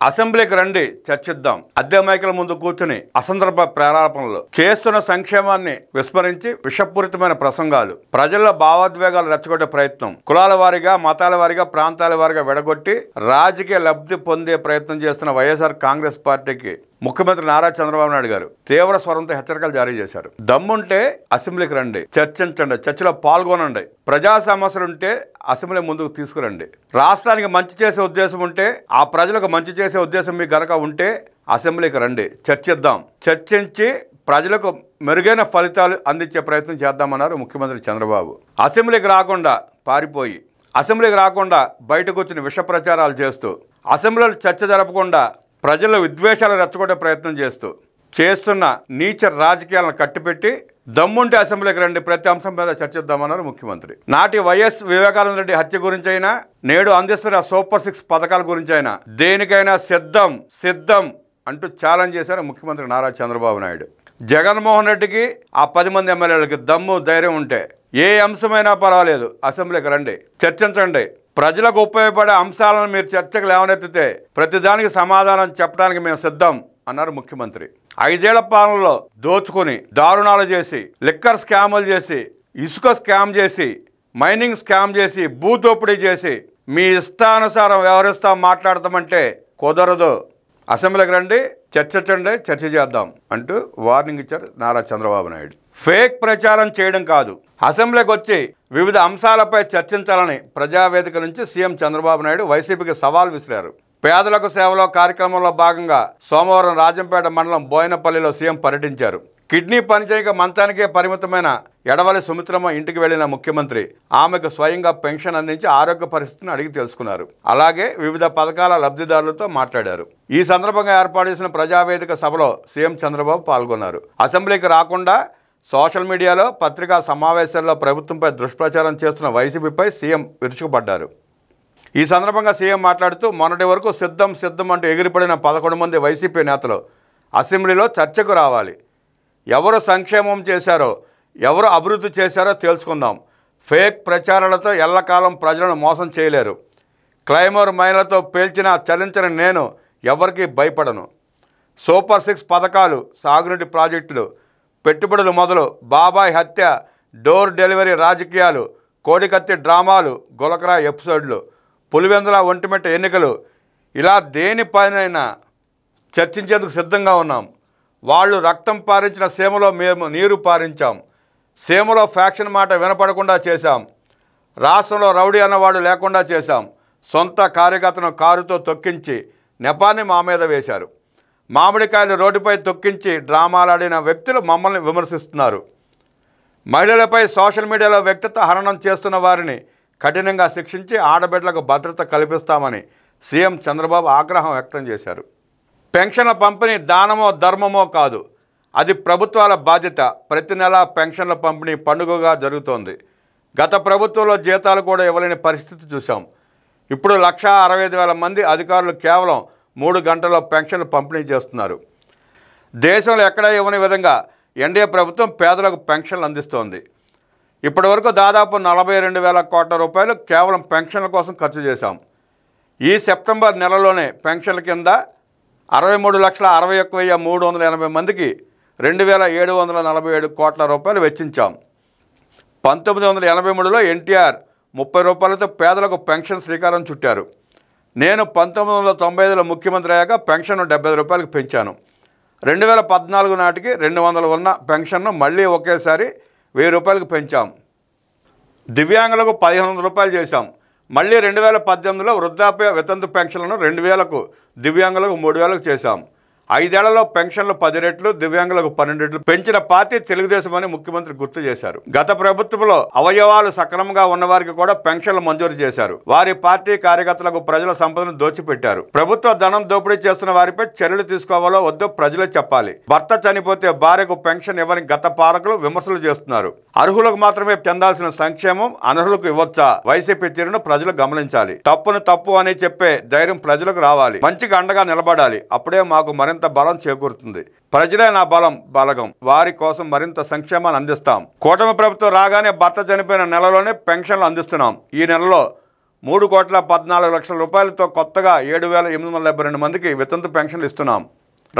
అసెంబ్లీకి రండి చర్చిద్దాం. అద్దె మైకుల ముందు కూర్చుని అసందర్భ ప్రేరేపణలు చేస్తున్న సంక్షేమాన్ని విస్మరించి విషపూరితమైన ప్రసంగాలు, ప్రజల్లో భావోద్వేగాలు రెచ్చగొట్టే ప్రయత్నం, కులాల వారీగా మతాల వారీగా ప్రాంతాల వారీగా విడగొట్టి రాజకీయ లబ్ధి పొందే ప్రయత్నం చేస్తున్న వైఎస్ఆర్ కాంగ్రెస్ పార్టీకి ముఖ్యమంత్రి నారా చంద్రబాబు నాయుడు గారు తీవ్ర స్వరంతో హెచ్చరికలు జారీ చేశారు. దమ్ముంటే అసెంబ్లీకి రండి, చర్చించండి, చర్చలో పాల్గొనండి, ప్రజా సమస్యలుంటే అసెంబ్లీ ముందుకు తీసుకురండి. రాష్ట్రానికి మంచి చేసే ఉద్దేశం ఉంటే, ఆ ప్రజలకు మంచి చేసే ఉద్దేశం మీకు గనక ఉంటే అసెంబ్లీకి రండి, చర్చిద్దాం. చర్చించి ప్రజలకు మెరుగైన ఫలితాలు అందించే ప్రయత్నం చేద్దామన్నారు ముఖ్యమంత్రి చంద్రబాబు. అసెంబ్లీకి రాకుండా పారిపోయి, అసెంబ్లీకి రాకుండా బయటకు వచ్చిన విష ప్రచారాలు చేస్తూ, అసెంబ్లీలో చర్చ జరపకుండా ప్రజల్లో విద్వేషాలు రెచ్చగొట్టే ప్రయత్నం చేస్తున్న నీచ రాజకీయాలను కట్టిపెట్టి దమ్ముంటే అసెంబ్లీకి రండి, ప్రతి అంశం మీద చర్చిద్దామన్నారు ముఖ్యమంత్రి. నాటి వైఎస్ వివేకానంద రెడ్డి హత్య గురించి అయినా, నేడు అందిస్తున్న సూపర్ 6 పథకాల గురించి అయినా దేనికైనా సిద్ధం అంటూ ఛాలెంజ్ చేశారు ముఖ్యమంత్రి నారా చంద్రబాబు నాయుడు. జగన్మోహన్ రెడ్డికి ఆ 10 మంది ఎమ్మెల్యేలకి దమ్ము ధైర్యం ఉంటే ఏ అంశమైనా పర్వాలేదు, అసెంబ్లీకి రండి, చర్చించండి. ప్రజలకు ఉపయోగపడే అంశాలను మీరు చర్చకు లేవనెత్తితే ప్రతిదానికి సమాధానం చెప్పడానికి మేము సిద్ధం అన్నారు ముఖ్యమంత్రి. 5 ఏళ్ల పాలనలో దోచుకుని దారుణాలు చేసి, లిక్కర్ స్కాములు చేసి, ఇసుక స్కామ్ చేసి, మైనింగ్ స్కామ్ చేసి, భూదోపిడీ చేసి మీ ఇష్టానుసారం వ్యవహరిస్తాం మాట్లాడతామంటే కుదరదు. అసెంబ్లీకి రండి, చర్చించండి, చర్చ చేద్దాం అంటూ వార్నింగ్ ఇచ్చారు నారా చంద్రబాబు నాయుడు. ఫేక్ ప్రచారం చేయడం కాదు, అసెంబ్లీకి వచ్చి వివిధ అంశాలపై చర్చించాలని ప్రజావేదిక నుంచి సీఎం చంద్రబాబు నాయుడు వైసీపీకి సవాల్ విసిరారు. పేదలకు సేవలో కార్యక్రమంలో భాగంగా సోమవారం రాజంపేట మండలం బోయినపల్లిలో సీఎం పర్యటించారు. కిడ్నీ పనిచేయక మంచానికే పరిమితమైన ఎడవలి సుమిత్రమ్మ ఇంటికి వెళ్లిన ముఖ్యమంత్రి ఆమెకు స్వయంగా పెన్షన్ అందించి ఆరోగ్య పరిస్థితిని అడిగి తెలుసుకున్నారు. అలాగే వివిధ పథకాల లబ్ధిదారులతో మాట్లాడారు. ఈ సందర్భంగా ఏర్పాటు చేసిన ప్రజావేదిక సభలో సీఎం చంద్రబాబు పాల్గొన్నారు. అసెంబ్లీకి రాకుండా సోషల్ మీడియాలో, పత్రికా సమావేశాల్లో ప్రభుత్వంపై దుష్ప్రచారం చేస్తున్న వైసీపీపై సీఎం విరుచుకుపడ్డారు. ఈ సందర్భంగా సీఎం మాట్లాడుతూ మొన్నటి వరకు సిద్ధం అంటూ ఎగిరిపడిన 11 మంది వైసీపీ నేతలు అసెంబ్లీలో చర్చకు రావాలి. ఎవరు సంక్షేమం చేశారో, ఎవరు అభివృద్ధి చేశారో తెలుసుకుందాం. ఫేక్ ప్రచారాలతో ఎల్లకాలం ప్రజలను మోసం చేయలేరు. క్లైమోర్ మైళ్ళతో పేల్చిన చలించని నేను ఎవరికీ భయపడను. సూపర్ 6 పథకాలు, సాగునీటి ప్రాజెక్టులు, పెట్టుబడులు మొదలు, బాబాయ్ హత్య, డోర్ డెలివరీ రాజకీయాలు, కోడికత్తి డ్రామాలు, గులకరా ఎపిసోడ్లు, పులివెందుల ఒంటిమిట్ట ఎన్నికలు, ఇలా దేనిపైనైనా చర్చించేందుకు సిద్ధంగా ఉన్నాం. వాళ్ళు రక్తం పారించిన సీమలో మేము నీరు పారించాం. సీమలో ఫ్యాక్షన్ మాట వినపడకుండా చేశాం. రాష్ట్రంలో రౌడీ అన్నవాడు లేకుండా చేశాం. సొంత కార్యకర్తను కారుతో తొక్కించి నెపాన్ని మా మీద వేశారు. మామిడికాయలు రోడ్డుపై తొక్కించి డ్రామాలాడిన వ్యక్తులు మమ్మల్ని విమర్శిస్తున్నారు. మహిళలపై సోషల్ మీడియాలో వ్యక్తిత్వ హననం చేస్తున్న వారిని కఠినంగా శిక్షించి ఆడబిడ్డలకు భద్రత కల్పిస్తామని సీఎం చంద్రబాబు ఆగ్రహం వ్యక్తం చేశారు. పెన్షన్ల పంపిణీ దానమో ధర్మమో కాదు, అది ప్రభుత్వాల బాధ్యత. ప్రతి నెల పెన్షన్ల పంపిణీ పండుగగా జరుగుతోంది. గత ప్రభుత్వంలో జీతాలు కూడా ఇవ్వలేని పరిస్థితి చూసాం. ఇప్పుడు 1,65,000 మంది అధికారులు కేవలం 3 గంటల్లో పెన్షన్లు పంపిణీ చేస్తున్నారు. దేశంలో ఎక్కడా ఇవ్వని విధంగా ఎన్డీఏ ప్రభుత్వం పేదలకు పెన్షన్లు అందిస్తోంది. ఇప్పటి వరకు దాదాపు 42,000 కోట్ల రూపాయలు కేవలం పెన్షన్ల కోసం ఖర్చు చేశాం. ఈ సెప్టెంబర్ నెలలోనే పెన్షన్ల కింద 63,61,380 మందికి 2,747 కోట్ల రూపాయలు వెచ్చించాం. 1983లో ఎన్టీఆర్ 30 రూపాయలతో పేదలకు పెన్షన్ శ్రీకారం చుట్టారు. నేను 1995లో ముఖ్యమంత్రి అయ్యాక పెన్షన్ను 75 రూపాయలకు పెంచాను. 2014 నాటికి 200 ఉన్న పెన్షన్ను మళ్ళీ ఒకేసారి 1000 రూపాయలకు పెంచాం. దివ్యాంగులకు 1,500 రూపాయలు చేశాం. మళ్ళీ 2018లో వృద్ధాప్య వితంతు పెన్షన్లను 2,000కు, దివ్యాంగులకు 3,000కు చేశాం. 5 ఏళ్లలో పెన్షన్లు 10 రెట్లు, దివ్యాంగులకు 12 రెట్లు పెంచిన పార్టీ తెలుగుదేశం అని ముఖ్యమంత్రి గుర్తు చేశారు. గత ప్రభుత్వంలో అవయవాలు సక్రమంగా ఉన్నవారికి కూడా పెన్షన్లు మంజూరు చేశారు. వారి పార్టీ కార్యకర్తలకు ప్రజల సంపదను దోచిపెట్టారు. ప్రభుత్వ ధనం దోపిడీ చేస్తున్న వారిపై చర్యలు తీసుకోవాలో వద్దో ప్రజలే చెప్పాలి. భర్త చనిపోతే భార్యకు పెన్షన్ ఇవ్వని గత పాలకులు విమర్శలు చేస్తున్నారు. అర్హులకు మాత్రమే చెందాల్సిన సంక్షేమం అనర్హులకు ఇవ్వచ్చా? వైసీపీ తీరును ప్రజలు గమనించాలి. తప్పును తప్పు అని చెప్పే ధైర్యం ప్రజలకు రావాలి. మంచిగా అండగా నిలబడాలి. అప్పుడే మాకు మరింత బలం చేకూరుతుంది. ప్రజలే నా బలగం. వారి కోసం మరింత సంక్షేమాన్ని అందిస్తాం. కూటమి ప్రభుత్వం రాగానే భర్త చనిపోయిన నెలలోనే పెన్షన్లు అందిస్తున్నాం. ఈ నెలలో 3,14,00,000 రూపాయలతో కొత్తగా 7,872 మందికి వితంతు పెన్షన్లు ఇస్తున్నాం.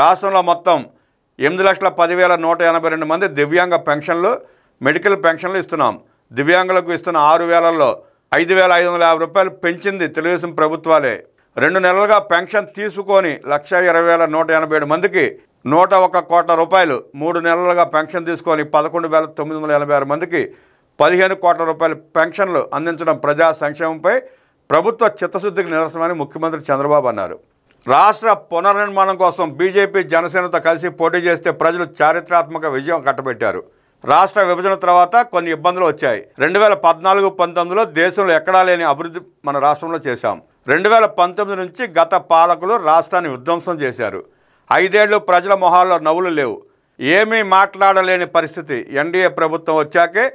రాష్ట్రంలో మొత్తం 8,10,182 మంది దివ్యాంగ పెన్షన్లు, మెడికల్ పెన్షన్లు ఇస్తున్నాం. దివ్యాంగులకు ఇస్తున్న 6,000లో 5,550 రూపాయలు పెంచింది తెలుగుదేశం ప్రభుత్వాలే. 2 నెలలుగా పెన్షన్ తీసుకొని 1,20,187 మందికి 101 కోట్ల రూపాయలు, 3 నెలలుగా పెన్షన్ తీసుకొని 11,986 మందికి 15 కోట్ల రూపాయల పెన్షన్లు అందించడం ప్రజా సంక్షేమంపై ప్రభుత్వ చిత్తశుద్ధికి నిదర్శనమని ముఖ్యమంత్రి చంద్రబాబు అన్నారు. రాష్ట్ర పునర్నిర్మాణం కోసం బీజేపీ, జనసేనతో కలిసి పోటీ చేస్తే ప్రజలు చారిత్రాత్మక విజయం కట్టబెట్టారు. రాష్ట్ర విభజన తర్వాత కొన్ని ఇబ్బందులు వచ్చాయి. 2014-19లో దేశంలో ఎక్కడా లేని అభివృద్ధి మన రాష్ట్రంలో చేశాం. 2019 నుంచి గత పాలకులు రాష్ట్రాన్ని విధ్వంసం చేశారు. 5 ఏళ్లు ప్రజల మొహాల్లో నవ్వులు లేవు. ఏమీ మాట్లాడలేని పరిస్థితి. ఎన్డీఏ ప్రభుత్వం వచ్చాకే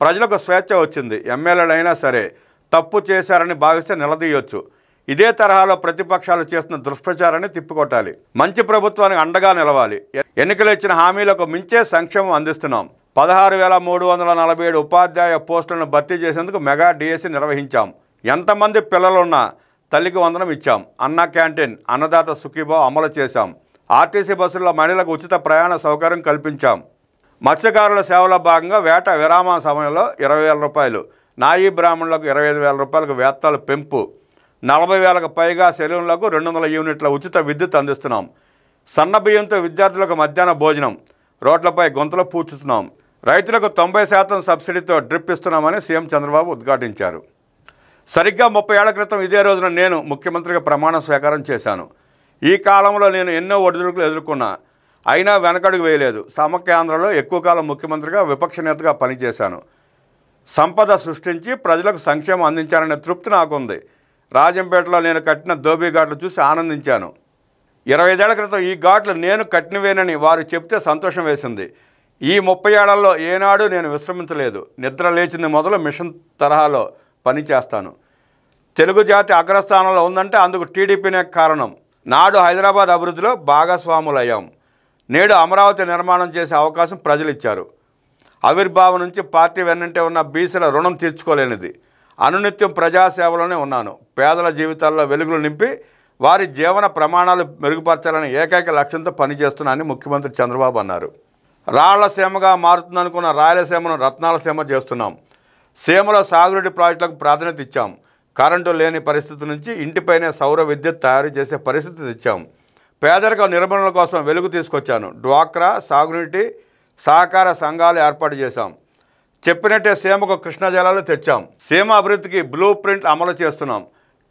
ప్రజలకు స్వేచ్ఛ వచ్చింది. ఎమ్మెల్యేలు అయినా సరే తప్పు చేశారని భావిస్తే నిలదీయొచ్చు. ఇదే తరహాలో ప్రతిపక్షాలు చేస్తున్న దుష్ప్రచారాన్ని తిప్పికొట్టాలి. మంచి ప్రభుత్వానికి అండగా నిలవాలి. ఎన్నికలు ఇచ్చిన హామీలకు మించే సంక్షేమం అందిస్తున్నాం. 16,347 ఉపాధ్యాయ పోస్టులను భర్తీ చేసేందుకు మెగా డిఎస్సి నిర్వహించాం. ఎంతమంది పిల్లలున్నా తల్లికి వందనం ఇచ్చాం. అన్న క్యాంటీన్, అన్నదాత సుఖీభావ అమలు చేశాం. ఆర్టీసీ బస్సుల్లో మహిళలకు ఉచిత ప్రయాణ సౌకర్యం కల్పించాం. మత్స్యకారుల సేవలో భాగంగా వేట విరామ సమయంలో 20,000 రూపాయలు, నాయీ బ్రాహ్మణులకు 25,000 రూపాయలకు వేతనాలు పెంపు, 40,000కు పైగా సెలూన్లకు 200 యూనిట్ల ఉచిత విద్యుత్ అందిస్తున్నాం. సన్న బియ్యంతో విద్యార్థులకు మధ్యాహ్న భోజనం, రోడ్లపై గొంతులు పూడ్చుతున్నాం. రైతులకు 90% సబ్సిడీతో డ్రిప్ ఇస్తున్నామని సీఎం చంద్రబాబు ఉద్ఘాటించారు. సరిగ్గా 30 ఏళ్ల క్రితం ఇదే రోజున నేను ముఖ్యమంత్రిగా ప్రమాణ స్వీకారం చేశాను. ఈ కాలంలో నేను ఎన్నో ఒడిదుడుకులు ఎదుర్కొన్నా, అయినా వెనకడుగు వేయలేదు. సమైక్యాంధ్రలో ఎక్కువ కాలం ముఖ్యమంత్రిగా, విపక్ష నేతగా పనిచేశాను. సంపద సృష్టించి ప్రజలకు సంక్షేమం అందించాలనే తృప్తి నాకుంది. రాజంపేటలో నేను కట్టిన ధోబీ ఘాట్లు చూసి ఆనందించాను. 25 ఏళ్ల క్రితం ఈ ఘాట్లు నేను కట్టినవేనని వారు చెప్తే సంతోషం వేసింది. ఈ 30 ఏళ్లలో ఏనాడు నేను విశ్రమించలేదు. నిద్ర లేచింది మొదలు మిషన్ తరహాలో పనిచేస్తాను. తెలుగు జాతి అగ్రస్థానంలో ఉందంటే అందుకు టీడీపీనే కారణం. నాడు హైదరాబాద్ అభివృద్ధిలో భాగస్వాములయ్యాం. నేడు అమరావతి నిర్మాణం చేసే అవకాశం ప్రజలు ఇచ్చారు. ఆవిర్భావం నుంచి పార్టీ వెన్నంటే ఉన్న బీసీల రుణం తీర్చుకోలేనిది. అనునిత్యం ప్రజాసేవలోనే ఉన్నాను. పేదల జీవితాల్లో వెలుగులు నింపి వారి జీవన ప్రమాణాలు మెరుగుపరచాలని ఏకైక లక్ష్యంతో పనిచేస్తున్నానని ముఖ్యమంత్రి చంద్రబాబు అన్నారు. రాళ్లసీమగా మారుతుందనుకున్న రాయలసీమను రత్నాలసీమ చేస్తున్నాం. సీమలో సాగునీటి ప్రాజెక్టులకు ప్రాధాన్యత ఇచ్చాం. కరెంటు లేని పరిస్థితి నుంచి ఇంటిపైనే సౌర విద్యుత్ తయారు చేసే పరిస్థితి తెచ్చాం. పేదరిక నిర్మూలన కోసం వెలుగు తీసుకొచ్చాను. డ్వాక్రా, సాగునీటి సహకార సంఘాలు ఏర్పాటు చేశాం. చెప్పినట్టే సీమకు కృష్ణా జలాలు తెచ్చాం. సీమ అభివృద్ధికి బ్లూ ప్రింట్ అమలు చేస్తున్నాం.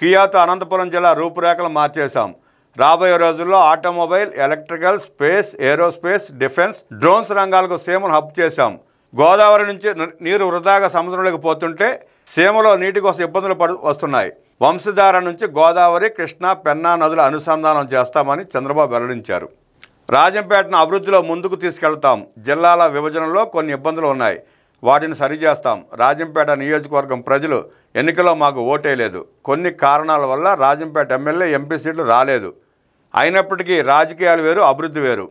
కియాతో అనంతపురం జిల్లా రూపురేఖలు మార్చేశాం. రాబోయే రోజుల్లో automobile, electrical, space, aerospace, defence, drones రంగాలకు సీమను హబ్ చేశాం. గోదావరి నుంచి నీరు వృధాగా సముద్రంలోకి పోతుంటే సీమలో నీటి కోసం ఇబ్బందులు వస్తున్నాయి. వంశధార నుంచి గోదావరి, కృష్ణా, పెన్నా నదుల అనుసంధానం చేస్తామని చంద్రబాబు వెల్లడించారు. రాజంపేటను అభివృద్ధిలో ముందుకు తీసుకెళ్తాం. జిల్లాల విభజనలో కొన్ని ఇబ్బందులు ఉన్నాయి, వాటిని సరిచేస్తాం. రాజంపేట నియోజకవర్గం ప్రజలు ఎన్నికల్లో మాకు ఓటేయలేదు. కొన్ని కారణాల వల్ల రాజంపేట ఎమ్మెల్యే, ఎంపీ సీట్లు రాలేదు. అయినప్పటికీ రాజకీయాలు వేరు, అభివృద్ధి వేరు.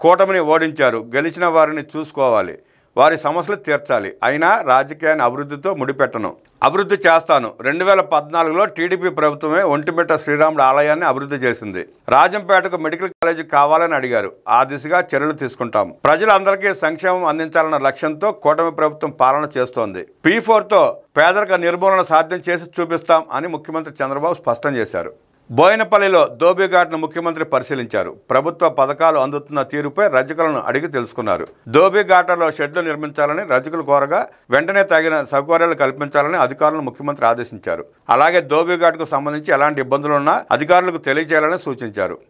కూటమిని ఓడించారు. గెలిచిన వారిని చూసుకోవాలి, వారి సమస్యలు తీర్చాలి. అయినా రాజకీయాన్ని అభివృద్ధితో ముడిపెట్టను. అభివృద్ధి చేస్తాను. 2014లో టీడీపీ ప్రభుత్వమే ఒంటిమిట్ట శ్రీరాముడు ఆలయాన్ని అభివృద్ధి చేసింది. రాజంపేటకు మెడికల్ కాలేజీ కావాలని అడిగారు. ఆ దిశగా చర్యలు తీసుకుంటాం. ప్రజలందరికీ సంక్షేమం అందించాలన్న లక్ష్యంతో కూటమి ప్రభుత్వం పాలన చేస్తోంది. P4తో పేదరిక నిర్మూలన సాధ్యం చేసి చూపిస్తాం అని ముఖ్యమంత్రి చంద్రబాబు స్పష్టం చేశారు. బోయినపల్లిలో ధోబీఘాట్ను ముఖ్యమంత్రి పరిశీలించారు. ప్రభుత్వ పథకాలు అందుతున్న తీరుపై రజకులను అడిగి తెలుసుకున్నారు. ధోబీఘాట్లలో షెడ్లు నిర్మించాలని రజకులు కోరగా వెంటనే తగిన సౌకర్యాలు కల్పించాలని అధికారులను ముఖ్యమంత్రి ఆదేశించారు. అలాగే ధోబీఘాట్కు సంబంధించి ఎలాంటి ఇబ్బందులున్నా అధికారులకు తెలియజేయాలని సూచించారు.